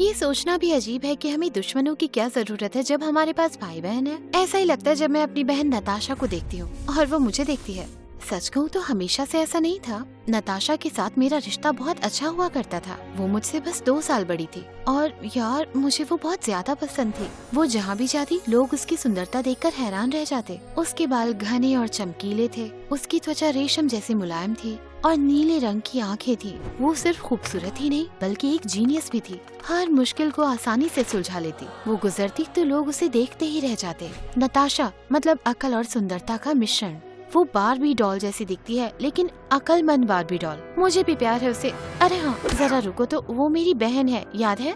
ये सोचना भी अजीब है कि हमें दुश्मनों की क्या जरूरत है जब हमारे पास भाई बहन है। ऐसा ही लगता है जब मैं अपनी बहन नताशा को देखती हूँ और वो मुझे देखती है। सच कहूँ तो हमेशा से ऐसा नहीं था। नताशा के साथ मेरा रिश्ता बहुत अच्छा हुआ करता था। वो मुझसे बस 2 साल बड़ी थी और यार मुझे वो बहुत ज्यादा पसंद थी। वो जहाँ भी जाती लोग उसकी सुंदरता देखकर हैरान रह जाते। उसके बाल घने और चमकीले थे, उसकी त्वचा रेशम जैसी मुलायम थी और नीले रंग की आंखें थी। वो सिर्फ खूबसूरत ही नहीं बल्कि एक जीनियस भी थी। हर मुश्किल को आसानी से सुलझा लेती। वो गुजरती तो लोग उसे देखते ही रह जाते। नताशा मतलब अकल और सुंदरता का मिश्रण। वो बारबी डॉल जैसी दिखती है लेकिन अकलमंद बारबी डॉल। मुझे भी प्यार है उससे। अरे हाँ जरा रुको तो, वो मेरी बहन है, याद है?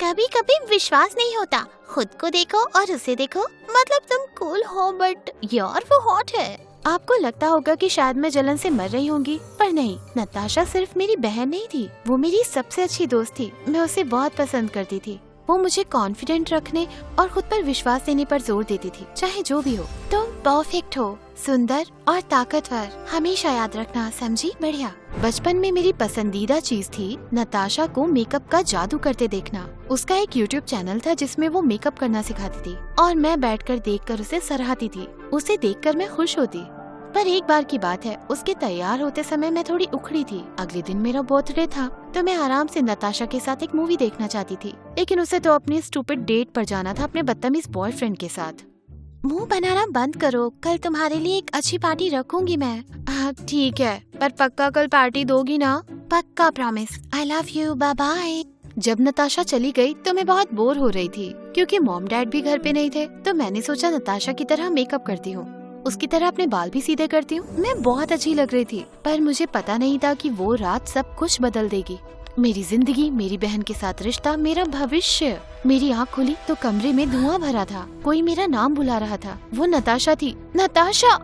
कभी कभी विश्वास नहीं होता। खुद को देखो और उसे देखो। मतलब तुम कूल हो बट यार वो हॉट है। आपको लगता होगा कि शायद मैं जलन से मर रही होंगी, पर नहीं। नताशा सिर्फ मेरी बहन नहीं थी, वो मेरी सबसे अच्छी दोस्त थी। मैं उसे बहुत पसंद करती थी। वो मुझे कॉन्फिडेंट रखने और खुद पर विश्वास देने पर जोर देती थी। चाहे जो भी हो, तुम परफेक्ट हो, सुंदर और ताकतवर, हमेशा याद रखना, समझी? बढ़िया। बचपन में मेरी पसंदीदा चीज थी नताशा को मेकअप का जादू करते देखना। उसका एक YouTube चैनल था जिसमें वो मेकअप करना सिखाती थी और मैं बैठकर देखकर उसे सराहती थी। उसे देखकर मैं खुश होती। पर एक बार की बात है, उसके तैयार होते समय मैं थोड़ी उखड़ी थी। अगले दिन मेरा बर्थडे था तो मैं आराम से नताशा के साथ एक मूवी देखना चाहती थी, लेकिन उसे तो अपनी स्टूपिड डेट पर जाना था अपने बदतमीज बॉयफ्रेंड के साथ। मुंह बनाना बंद करो, कल तुम्हारे लिए एक अच्छी पार्टी रखूंगी मैं। हाँ ठीक है, पर पक्का कल पार्टी दोगी ना? पक्का, promise. I love you, bye bye. जब नताशा चली गई तो मैं बहुत बोर हो रही थी क्योंकि मॉम डैड भी घर पे नहीं थे। तो मैंने सोचा नताशा की तरह मेकअप करती हूँ, उसकी तरह अपने बाल भी सीधे करती हूँ। मैं बहुत अच्छी लग रही थी, पर मुझे पता नहीं था कि वो रात सब कुछ बदल देगी। मेरी जिंदगी, मेरी बहन के साथ रिश्ता, मेरा भविष्य। मेरी आँख खुली तो कमरे में धुआं भरा था। कोई मेरा नाम बुला रहा था। वो नताशा थी। नताशा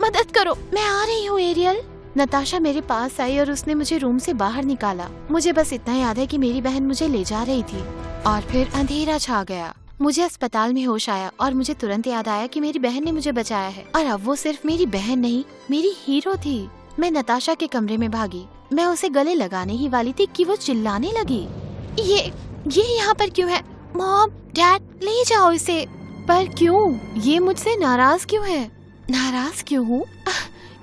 मदद करो, मैं आ रही हूँ एरियल। नताशा मेरे पास आई और उसने मुझे रूम से बाहर निकाला। मुझे बस इतना याद है कि मेरी बहन मुझे ले जा रही थी और फिर अंधेरा छा गया। मुझे अस्पताल में होश आया और मुझे तुरंत याद आया कि मेरी बहन ने मुझे बचाया है और अब वो सिर्फ मेरी बहन नहीं, मेरी हीरो थी। मैं नताशा के कमरे में भागी। मैं उसे गले लगाने ही वाली थी कि वो चिल्लाने लगी, ये यहाँ पर क्यों है? मॉम, डैड, ले जाओ इसे। पर क्यों? ये मुझसे नाराज क्यों है? नाराज क्यों हूँ?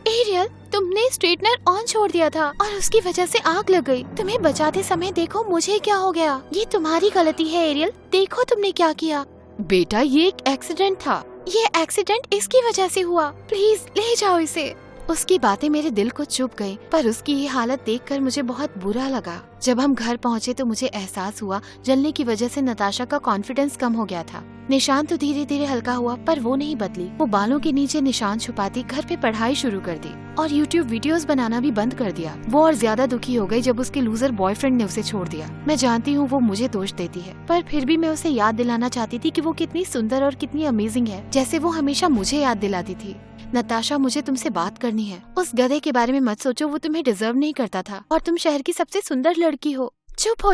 एरियल, तुमने स्ट्रेटनर ऑन छोड़ दिया था और उसकी वजह से आग लग गई। तुम्हें बचाते समय देखो मुझे क्या हो गया। ये तुम्हारी गलती है एरियल, देखो तुमने क्या किया। बेटा ये एक एक्सीडेंट था। ये एक्सीडेंट इसकी वजह से हुआ। प्लीज ले जाओ इसे। उसकी बातें मेरे दिल को चुभ गई, पर उसकी ये हालत देखकर मुझे बहुत बुरा लगा। जब हम घर पहुँचे तो मुझे एहसास हुआ जलने की वजह से नताशा का कॉन्फिडेंस कम हो गया था। निशान तो धीरे धीरे हल्का हुआ पर वो नहीं बदली। वो बालों के नीचे निशान छुपाती, घर पे पढ़ाई शुरू कर दी और YouTube वीडियोस बनाना भी बंद कर दिया। वो और ज्यादा दुखी हो गई जब उसके लूजर बॉयफ्रेंड ने उसे छोड़ दिया। मैं जानती हूँ वो मुझे दोष देती है, पर फिर भी मैं उसे याद दिलाना चाहती थी कि वो कितनी सुंदर और कितनी अमेजिंग है, जैसे वो हमेशा मुझे याद दिलाती थी। नताशा, मुझे तुमसे बात करनी है। उस गधे के बारे में मत सोचो, वो तुम्हें डिजर्व नहीं करता था और तुम शहर की सबसे सुंदर लड़की हो। चुप हो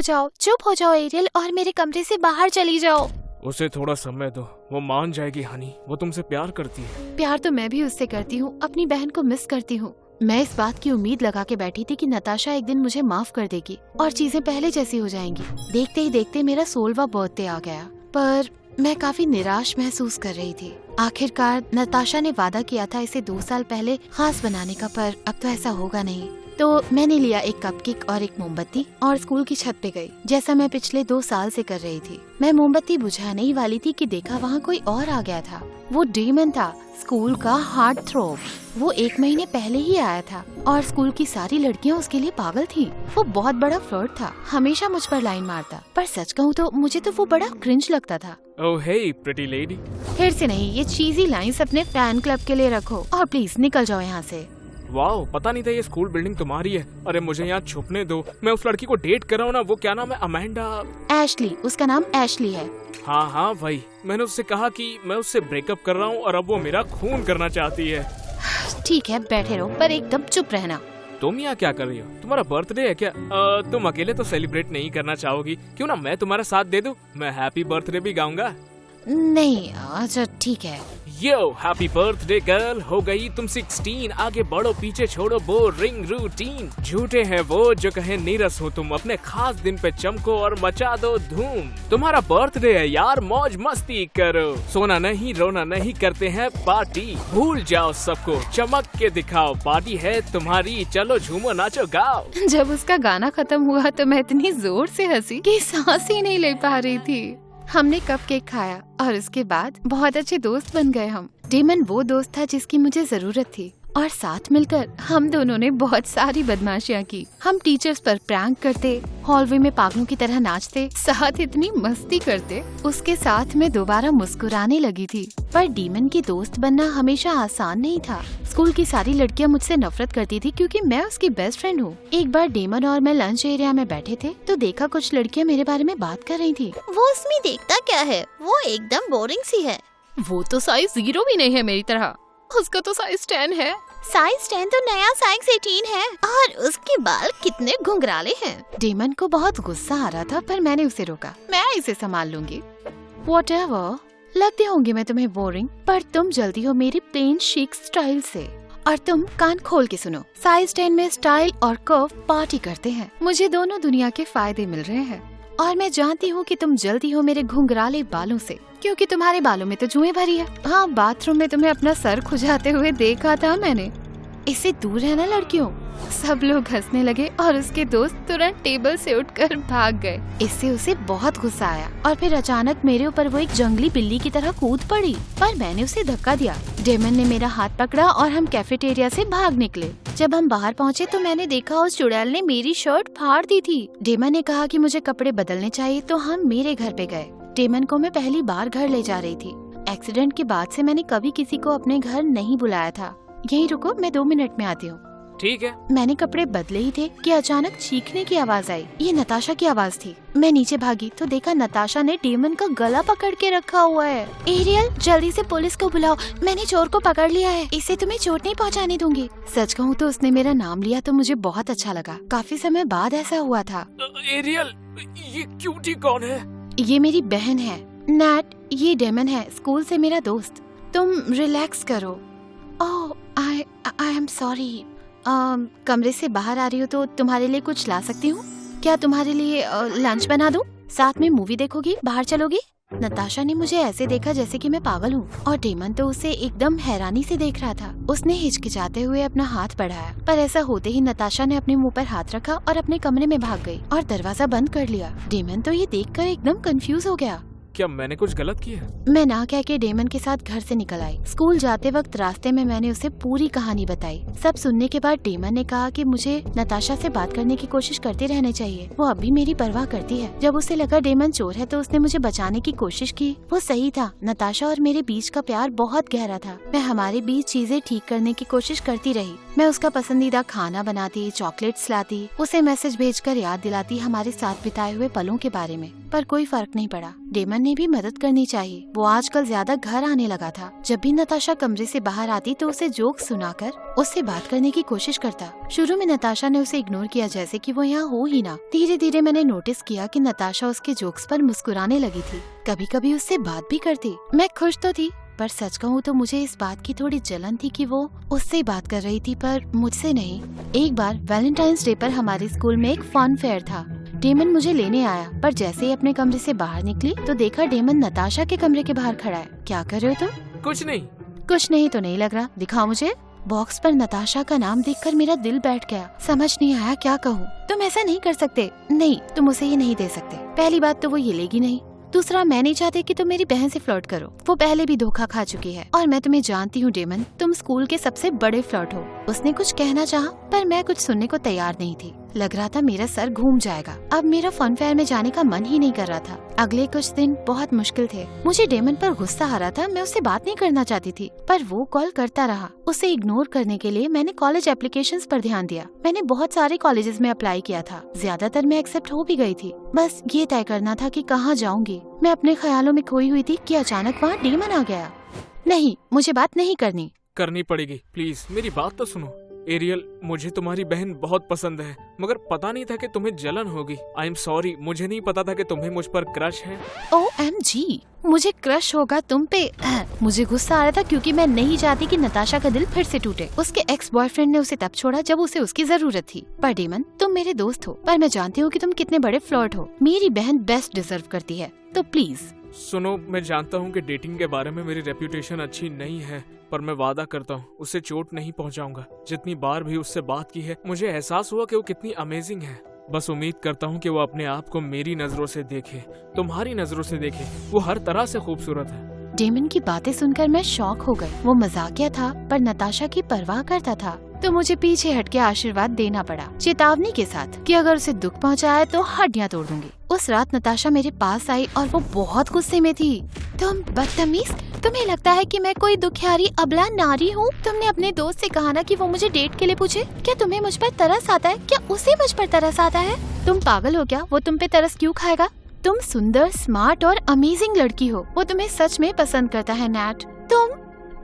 जाओ एरियल और मेरे कमरे से बाहर चली जाओ। उसे थोड़ा समय दो, वो मान जाएगी हनी। वो तुमसे प्यार करती है। प्यार तो मैं भी उससे करती हूँ, अपनी बहन को मिस करती हूँ। मैं इस बात की उम्मीद लगा के बैठी थी कि नताशा एक दिन मुझे माफ कर देगी और चीजें पहले जैसी हो जाएंगी। देखते ही देखते मेरा 16वां बर्थडे आ गया, पर मैं काफी निराश महसूस कर रही थी। आखिरकार नताशा ने वादा किया था इसे 2 साल पहले खास बनाने का, पर अब तो ऐसा होगा नहीं। तो मैंने लिया एक कपकेक और एक मोमबत्ती और स्कूल की छत पे गई, जैसा मैं पिछले 2 साल से कर रही थी। मैं मोमबत्ती बुझाने ही वाली थी कि देखा वहाँ कोई और आ गया था। वो डेमन था, स्कूल का हार्ट थ्रोब। वो 1 महीने पहले ही आया था और स्कूल की सारी लड़कियाँ उसके लिए पागल थीं। वो बहुत बड़ा फ्लर्ट था, हमेशा मुझ पर लाइन मारता, पर सच कहूँ तो मुझे तो वो बड़ा क्रिंज लगता था। ओह हे प्रिटी लेडी। फिर से नहीं, ये चीजी लाइंस अपने फैन क्लब के लिए रखो और प्लीज निकल जाओ यहाँ से। वाओ, पता नहीं था ये स्कूल बिल्डिंग तुम्हारी है। अरे मुझे यहाँ छुपने दो, मैं उस लड़की को डेट कर रहा हूँ ना। वो क्या नाम है? अमेंडा। एशली, उसका नाम एशली है। हाँ वही। मैंने उससे कहा कि मैं उससे ब्रेकअप कर रहा हूँ और अब वो मेरा खून करना चाहती है। ठीक है बैठे रहो, पर एकदम चुप रहना। तुम यहाँ क्या कर रही हो? तुम्हारा बर्थडे है क्या? तुम अकेले तो सेलिब्रेट नहीं करना चाहोगी, क्यों ना मैं तुम्हारा साथ दे दूं? मैं हैप्पी बर्थडे भी गाऊंगा। नहीं, अच्छा ठीक है। यो हैप्पी बर्थडे गर्ल, हो गई तुम 16, आगे बढ़ो पीछे छोड़ो बोरिंग रूटीन। झूठे हैं वो जो कहे नीरस हो तुम, अपने खास दिन पे चमको और मचा दो धूम। तुम्हारा बर्थडे है यार, मौज मस्ती करो, सोना नहीं रोना नहीं, करते हैं पार्टी, भूल जाओ सबको, चमक के दिखाओ, पार्टी है तुम्हारी, चलो झूमो नाचो गाओ। जब उसका गाना खत्म हुआ तो मैं इतनी जोर से हंसी कि सांस ही नहीं ले पा रही थी। हमने कपकेक खाया और उसके बाद बहुत अच्छे दोस्त बन गए हम। डेमन वो दोस्त था जिसकी मुझे जरूरत थी और साथ मिलकर हम दोनों ने बहुत सारी बदमाशियां की। हम टीचर्स पर प्रैंक करते, हॉलवे में पागलों की तरह नाचते, साथ इतनी मस्ती करते। उसके साथ मैं दोबारा मुस्कुराने लगी थी। पर डीमन की दोस्त बनना हमेशा आसान नहीं था। स्कूल की सारी लड़कियां मुझसे नफरत करती थी क्योंकि मैं उसकी बेस्ट फ्रेंड हूँ। एक बार डेमन और मैं लंच एरिया में बैठे थे तो देखा कुछ लड़कियां मेरे बारे में बात कर रही थी। वो उसमें देखता क्या है, वो एकदम बोरिंग सी है। वो तो साइज 0 भी नहीं है मेरी तरह, उसका तो साइज 10 है। साइज 10 तो नया साइज 18 है और उसके बाल कितने घुंघराले हैं। डेमन को बहुत गुस्सा आ रहा था पर मैंने उसे रोका, मैं इसे संभाल लूंगी। Whatever, लगती होंगी मैं तुम्हें बोरिंग, पर तुम जल्दी हो मेरी प्लेन शिक स्टाइल से। और तुम कान खोल के सुनो, साइज 10 में स्टाइल और कर्व पार्टी करते हैं। मुझे दोनों दुनिया के फायदे मिल रहे हैं और मैं जानती हूँ कि तुम जल्दी हो मेरे घुंघराले बालों से, क्योंकि तुम्हारे बालों में तो जुएं भरी है। हाँ, बाथरूम में तुम्हें अपना सर खुजाते हुए देखा था मैंने। इससे दूर रहना लड़कियों। सब लोग हंसने लगे और उसके दोस्त तुरंत टेबल से उठकर भाग गए। इससे उसे बहुत गुस्सा आया और फिर अचानक मेरे ऊपर वो एक जंगली बिल्ली की तरह कूद पड़ी, पर मैंने उसे धक्का दिया। डेमन ने मेरा हाथ पकड़ा और हम कैफेटेरिया से भाग निकले। जब हम बाहर पहुँचे तो मैंने देखा उस चुड़ैल ने मेरी शर्ट फाड़ दी थी। डेमन ने कहा कि मुझे कपड़े बदलने चाहिए तो हम मेरे घर पे गए। डेमन को मैं पहली बार घर ले जा रही थी। एक्सीडेंट के बाद से मैंने कभी किसी को अपने घर नहीं बुलाया था। यहीं रुको, मैं 2 मिनट में आती हूँ। ठीक है। मैंने कपड़े बदले ही थे कि अचानक चीखने की आवाज आई। ये नताशा की आवाज थी। मैं नीचे भागी तो देखा नताशा ने डेमन का गला पकड़ के रखा हुआ है। एरियल, जल्दी से पुलिस को बुलाओ, मैंने चोर को पकड़ लिया है, इसे तुम्हें चोट नहीं पहुंचाने दूंगी। सच कहूँ तो उसने मेरा नाम लिया तो मुझे बहुत अच्छा लगा। काफी समय बाद ऐसा हुआ था। एरियल, ये क्यूटी कौन है? ये मेरी बहन है नैट। ये डेमन है, स्कूल से मेरा दोस्त। तुम रिलैक्स करो। ओह, आई एम सॉरी। कमरे से बाहर आ रही हो तो तुम्हारे लिए कुछ ला सकती हूँ? क्या तुम्हारे लिए लंच बना दूँ? साथ में मूवी देखोगी? बाहर चलोगी? नताशा ने मुझे ऐसे देखा जैसे कि मैं पागल हूँ और डेमन तो उसे एकदम हैरानी से देख रहा था। उसने हिचकिचाते हुए अपना हाथ बढ़ाया, पर ऐसा होते ही नताशा ने अपने मुंह पर हाथ रखा और अपने कमरे में भाग गई और दरवाजा बंद कर लिया। डेमन तो ये देखकर एकदम कंफ्यूज हो गया। क्या मैंने कुछ गलत किया? मैं ना कह के डेमन के साथ घर से निकल आई। स्कूल जाते वक्त रास्ते में मैंने उसे पूरी कहानी बताई। सब सुनने के बाद डेमन ने कहा कि मुझे नताशा से बात करने की कोशिश करते रहने चाहिए। वो अब भी मेरी परवाह करती है। जब उसे लगा डेमन चोर है तो उसने मुझे बचाने की कोशिश की। वो सही था। नताशा और मेरे बीच का प्यार बहुत गहरा था। मैं हमारे बीच चीजें ठीक करने की कोशिश करती रही। मैं उसका पसंदीदा खाना बनाती, चॉकलेट्स लाती, उसे मैसेज भेजकर याद दिलाती हमारे साथ बिताए हुए पलों के बारे में, पर कोई फर्क नहीं पड़ा। डेमन ने भी मदद करनी चाहिए। वो आजकल ज्यादा घर आने लगा था। जब भी नताशा कमरे से बाहर आती तो उसे जोक सुनाकर उससे बात करने की कोशिश करता। शुरू में नताशा ने उसे इग्नोर किया जैसे कि वो यहाँ हो ही ना। धीरे धीरे मैंने नोटिस किया कि नताशा उसके जोक्स पर मुस्कुराने लगी थी। कभी कभी उससे बात भी करती। मैं खुश तो थी, पर सच कहूँ तो मुझे इस बात की थोड़ी जलन थी कि वो उससे बात कर रही थी पर मुझसे नहीं। एक बार वैलेंटाइंस डे पर हमारे स्कूल में एक फन फेयर था। डेमन मुझे लेने आया, पर जैसे ही अपने कमरे से बाहर निकली तो देखा डेमन नताशा के कमरे के बाहर खड़ा है। क्या कर रहे हो तुम? कुछ नहीं। कुछ नहीं तो नहीं लग रहा, दिखाओ मुझे। बॉक्स पर नताशा का नाम देखकर मेरा दिल बैठ गया। समझ नहीं आया क्या कहूँ। तुम ऐसा नहीं कर सकते। नहीं, तुम उसे ये नहीं दे सकते। पहली बात तो वो ये लेगी नहीं। दूसरा, मैं नहीं चाहती कि तुम मेरी बहन से फ्लर्ट करो। वो पहले भी धोखा खा चुकी है और मैं तुम्हें जानती हूँ डेमन, तुम स्कूल के सबसे बड़े फ्लर्ट हो। उसने कुछ कहना चाहा पर मैं कुछ सुनने को तैयार नहीं थी। लग रहा था मेरा सर घूम जाएगा। अब मेरा फन फेयर में जाने का मन ही नहीं कर रहा था। अगले कुछ दिन बहुत मुश्किल थे। मुझे डेमन पर गुस्सा आ रहा था। मैं उससे बात नहीं करना चाहती थी, पर वो कॉल करता रहा। उसे इग्नोर करने के लिए मैंने कॉलेज एप्लीकेशंस पर ध्यान दिया। मैंने बहुत सारे कॉलेजेस में अप्लाई किया था। ज्यादातर में एक्सेप्ट हो भी गई थी। बस ये तय करना था कि कहाँ जाऊंगी। मैं अपने ख्यालों में खोई हुई थी कि अचानक वहाँ डेमन आ गया। नहीं, मुझे बात नहीं करनी। करनी पड़ेगी, प्लीज मेरी बात तो सुनो। एरियल, मुझे तुम्हारी बहन बहुत पसंद है, मगर पता नहीं था कि तुम्हें जलन होगी। आई एम सॉरी, मुझे नहीं पता था कि तुम्हें मुझ पर क्रश है। OMG, मुझे क्रश होगा तुम पे। मुझे गुस्सा आ रहा था क्योंकि मैं नहीं चाहती कि नताशा का दिल फिर से टूटे। उसके एक्स बॉयफ्रेंड ने उसे तब छोड़ा जब उसे उसकी जरूरत थी। पर डेमन, तुम मेरे दोस्त हो, पर मैं जानती हूँ कि तुम कितने बड़े फ्लर्ट हो। मेरी बहन बेस्ट डिजर्व करती है, तो प्लीज। सुनो, मैं जानता हूँ कि डेटिंग के बारे में मेरी रेप्यूटेशन अच्छी नहीं है, पर मैं वादा करता हूँ उससे चोट नहीं पहुँचाऊंगा। जितनी बार भी उससे बात की है, मुझे एहसास हुआ कि वो कितनी अमेजिंग है। बस उम्मीद करता हूँ कि वो अपने आप को मेरी नजरों से देखे, तुम्हारी नजरों से देखे। वो हर तरह से खूबसूरत है। डेमन की बातें सुनकर मैं शॉक हो गई। वो मजाकिया था पर नताशा की परवाह करता था, तो मुझे पीछे हट के आशीर्वाद देना पड़ा, चेतावनी के साथ कि अगर उसे दुख पहुंचाया तो हड्डियां तोड़ दूंगी। उस रात नताशा मेरे पास आई और वो बहुत गुस्से में थी। तुम बदतमीज, तुम्हें लगता है कि मैं कोई दुखियारी अबला नारी हूँ? तुमने अपने दोस्त से कहा ना कि वो मुझे डेट के लिए पूछे। क्या तुम्हें मुझ पर तरस आता है? क्या उसे मुझ पर तरस आता है? तुम पागल हो क्या? वो तुम पे तरस क्यों खाएगा? तुम सुंदर, स्मार्ट और अमेजिंग लड़की हो। वो तुम्हें सच में पसंद करता है नैट।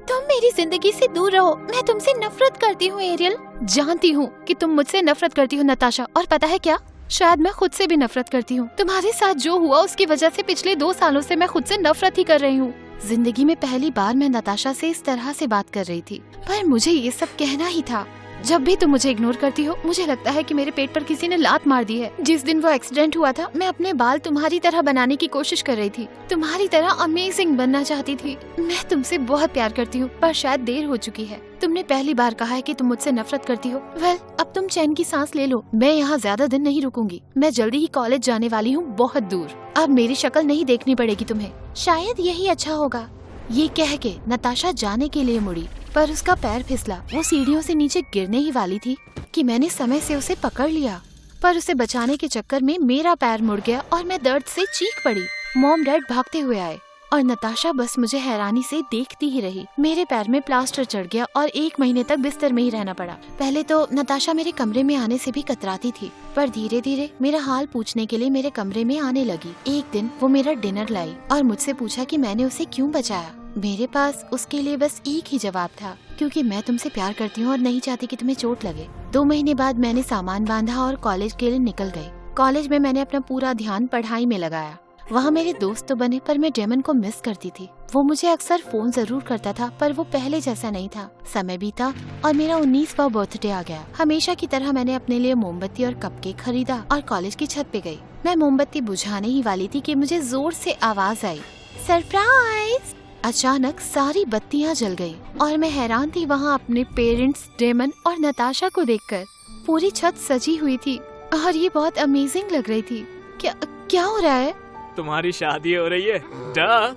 तुम मेरी जिंदगी से दूर रहो। मैं तुमसे नफरत करती हूँ एरियल। जानती हूँ कि तुम मुझसे नफरत करती हो नताशा, और पता है क्या, शायद मैं खुद से भी नफरत करती हूँ। तुम्हारे साथ जो हुआ उसकी वजह से पिछले 2 सालों से मैं खुद से नफरत ही कर रही हूँ। जिंदगी में पहली बार मैं नताशा से इस तरह से बात कर रही थी, पर मुझे ये सब कहना ही था। जब भी तुम मुझे इग्नोर करती हो, मुझे लगता है कि मेरे पेट पर किसी ने लात मार दी है। जिस दिन वो एक्सीडेंट हुआ था, मैं अपने बाल तुम्हारी तरह बनाने की कोशिश कर रही थी, तुम्हारी तरह अमेजिंग बनना चाहती थी। मैं तुमसे बहुत प्यार करती हूँ, पर शायद देर हो चुकी है। तुमने पहली बार कहा है कि तुम मुझसे नफरत करती हो। वेल, अब तुम चैन की सांस ले लो। मैं यहाँ ज्यादा दिन नहीं रुकूंगी। मैं जल्दी ही कॉलेज जाने वाली हूँ, बहुत दूर। अब मेरी शक्ल नहीं देखनी पड़ेगी तुम्हें। शायद यही अच्छा होगा। ये कह के नताशा जाने के लिए मुड़ी, पर उसका पैर फिसला। वो सीढ़ियों से नीचे गिरने ही वाली थी कि मैंने समय से उसे पकड़ लिया, पर उसे बचाने के चक्कर में मेरा पैर मुड़ गया और मैं दर्द से चीख पड़ी। मॉम डैड भागते हुए आए और नताशा बस मुझे हैरानी से देखती ही रही। मेरे पैर में प्लास्टर चढ़ गया और 1 महीने तक बिस्तर में ही रहना पड़ा। पहले तो नताशा मेरे कमरे में आने से भी कतराती थी, पर धीरे धीरे मेरा हाल पूछने के लिए मेरे कमरे में आने लगी। एक दिन वो मेरा डिनर लाई और मुझसे पूछा कि मैंने उसे क्यों बचाया। मेरे पास उसके लिए बस एक ही जवाब था, क्योंकि मैं तुमसे प्यार करती हूँ और नहीं चाहती कि तुम्हें चोट लगे। 2 महीने बाद मैंने सामान बांधा और कॉलेज के लिए निकल गई। कॉलेज में मैंने अपना पूरा ध्यान पढ़ाई में लगाया। वहाँ मेरे दोस्त तो बने, पर मैं डेमन को मिस करती थी। वो मुझे अक्सर फोन जरूर करता था, पर वो पहले जैसा नहीं था। समय बीता और मेरा 19वां बर्थडे आ गया। हमेशा की तरह मैंने अपने लिए मोमबत्ती और कपकेक खरीदा और कॉलेज की छत पे गई। मैं मोमबत्ती बुझाने ही वाली थी कि मुझे जोर से आवाज आई, सरप्राइज। अचानक सारी बत्तियां जल गई और मैं हैरान थी वहाँ अपने पेरेंट्स, डेमन और नताशा को देखकर। पूरी छत सजी हुई थी और ये बहुत अमेजिंग लग रही थी। क्या हो रहा है? तुम्हारी शादी हो रही है।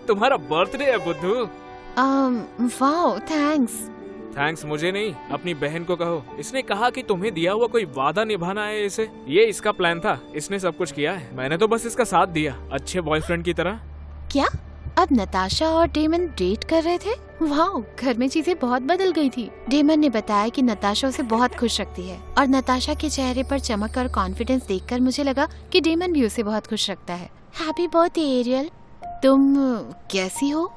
तुम्हारा बर्थडे है बुद्धू। वाओ, थैंक्स मुझे नहीं, अपनी बहन को कहो। इसने कहा कि तुम्हें दिया हुआ कोई वादा निभाना है इसे। ये इसका प्लान था, इसने सब कुछ किया है। मैंने तो बस इसका साथ दिया, अच्छे बॉयफ्रेंड की तरह। क्या अब नताशा और डेमन डेट कर रहे थे? वाह, घर में चीजें बहुत बदल गई थी। डेमन ने बताया कि नताशा उसे बहुत खुश रखती है और नताशा के चेहरे पर चमक और कॉन्फिडेंस देखकर मुझे लगा कि डेमन भी उसे बहुत खुश रखता है। Happy birthday Ariel. तुम कैसी हो?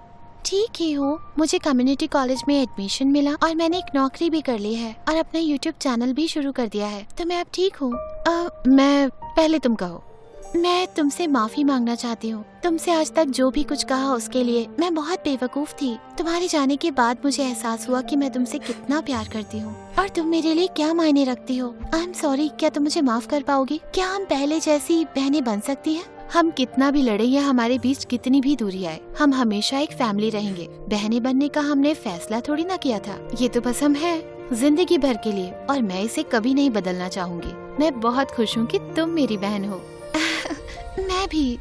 ठीक ही हूँ। मुझे कम्युनिटी कॉलेज में एडमिशन मिला और मैंने एक नौकरी भी कर ली है और अपना यूट्यूब चैनल भी शुरू कर दिया है, तो मैं अब ठीक हूँ। मैं पहले तुम कहो। मैं तुमसे माफी मांगना चाहती हूँ। तुमसे आज तक जो भी कुछ कहा उसके लिए मैं बहुत बेवकूफ थी। तुम्हारे जाने के बाद मुझे एहसास हुआ कि मैं तुमसे कितना प्यार करती हूँ और तुम मेरे लिए क्या मायने रखती हो। I am sorry. क्या तुम मुझे माफ कर पाओगी? क्या हम पहले जैसी बहनें बन सकती हैं? हम कितना भी लड़े या हमारे बीच कितनी भी दूरी आए, हम हमेशा एक फैमिली रहेंगे। बहनें बनने का हमने फैसला थोड़ी ना किया था। ये तो बस हम है जिंदगी भर के लिए और मैं इसे कभी नहीं बदलना चाहूँगी। मैं बहुत खुश हूँ कि तुम मेरी बहन हो। मैं भी।